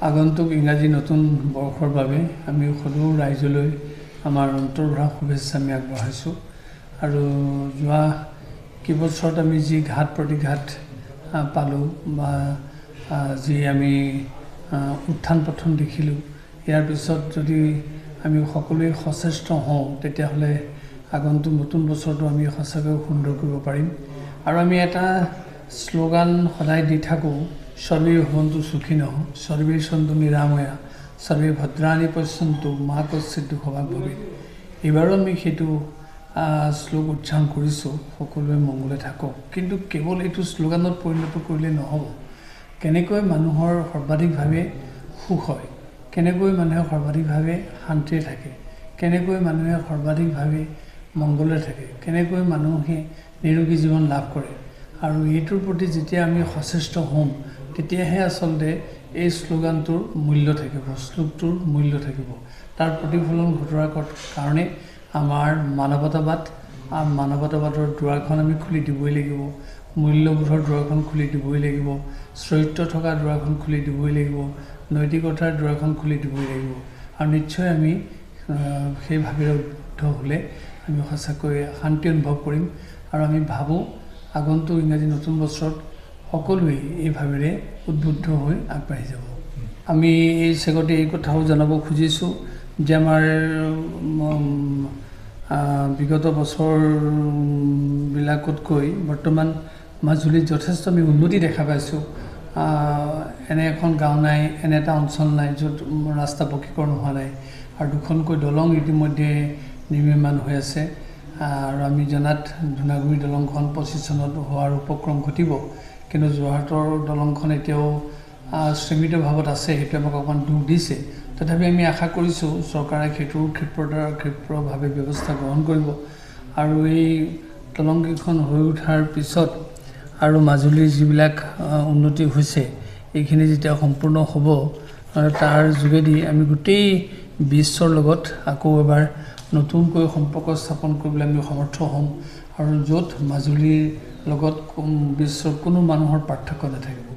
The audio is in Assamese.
আগন্তুক ইংৰাজী নতুন বৰ্ষৰ বাবে আমি সকলো ৰাইজলৈ আমাৰ অন্তৰ্ভৰা শুভেচ্ছা আমি আগবঢ়াইছোঁ আৰু যোৱা কেইবছৰত আমি যি ঘাত প্ৰতিঘাত পালোঁ বা যি আমি উত্থান পতন দেখিলোঁ ইয়াৰ পিছত যদি আমি সকলোৱে সচেষ্ট হওঁ তেতিয়াহ'লে আগন্তুক নতুন বছৰটো আমি সঁচাকৈ সুন্দৰ কৰিব পাৰিম আৰু আমি এটা শ্লোগান সদায় দি থাকোঁ সৰ্বে ভৱন্তু সুখিনঃ সৰ্বে সন্তু নিৰাময়া সৰ্বে ভদ্ৰাণি পশ্যন্তু মা কশ্চিৎ দুঃখভাগ্ ভৱেৎ। এইবাৰো আমি সেইটো শ্লোক উচ্চাৰণ কৰিছোঁ, সকলোৱে মংগলে থাকক। কিন্তু কেৱল এইটো শ্লোগানত পৰিণত কৰিলে নহ'ব। কেনেকৈ মানুহৰ সৰ্বাধিকভাৱে সুখ হয়, কেনেকৈ মানুহে সৰ্বাধিকভাৱে শান্তিৰে থাকে, কেনেকৈ মানুহে সৰ্বাধিকভাৱে মংগলে থাকে, কেনেকৈ মানুহে নিৰোগী জীৱন লাভ কৰে আৰু এইটোৰ প্ৰতি যেতিয়া আমি সচেষ্ট হ'ম তেতিয়াহে আচলতে এই শ্লোগানটোৰ মূল্য থাকিব, শ্লোকটোৰ মূল্য থাকিব। তাৰ প্ৰতিফলন ঘটোৱাৰ কাৰণে আমাৰ মানৱতাবাদৰ দুৱাৰখন আমি খুলি দিবই লাগিব, মূল্যবোধৰ দুৱাৰখন খুলি দিবই লাগিব, চৰিত্ৰ থকা দুৱাৰখন খুলি দিবই লাগিব, নৈতিকতাৰ দুৱাৰখন খুলি দিবই লাগিব আৰু নিশ্চয় আমি সেই ভাৱেৰে উদ্বুদ্ধ হ'লে আমি সঁচাকৈ শান্তি অনুভৱ কৰিম আৰু আমি ভাবোঁ আগন্তুক ইংৰাজী নতুন বছৰত সকলোৱে এই ভাৱেৰে উদ্বুদ্ধ হৈ আগবাঢ়ি যাব। আমি এই চেগতে এই কথাও জনাব খুজিছোঁ যে আমাৰ বিগত বছৰবিলাকতকৈ বৰ্তমান মাজুলীত যথেষ্ট আমি উন্নতি দেখা পাইছোঁ। এনে এখন গাঁও নাই, এনে এটা অঞ্চল নাই য'ত ৰাস্তা পকীকৰণ হোৱা নাই আৰু দুখনকৈ দলং ইতিমধ্যে নিৰ্মাণ হৈ আছে আৰু আমি জনাত ধূনাগুৰি দলংখন 25 চনত হোৱাৰ উপক্ৰম ঘটিব, কিন্তু যোৰহাটৰ দলংখন এতিয়াও স্তীমিত ভাৱত আছে, সেইটো আমাক অকণমান দুখ দিছে। তথাপি আমি আশা কৰিছোঁ চৰকাৰে সেইটোৰ ক্ষীপ্ৰভাৱে ব্যৱস্থা গ্ৰহণ কৰিব আৰু এই দলংকেইখন হৈ উঠাৰ পিছত আৰু মাজুলীৰ যিবিলাক উন্নতি হৈছে এইখিনি যেতিয়া সম্পূৰ্ণ হ'ব আৰু তাৰ যোগেদি আমি গোটেই বিশ্বৰ লগত আকৌ এবাৰ নতুনকৈ সম্পৰ্ক স্থাপন কৰিবলৈ আমি সমৰ্থ হ'ম আৰু য'ত মাজুলীৰ লগত বিশ্বৰ কোনো মানুহৰ পাৰ্থক্য নাথাকিব।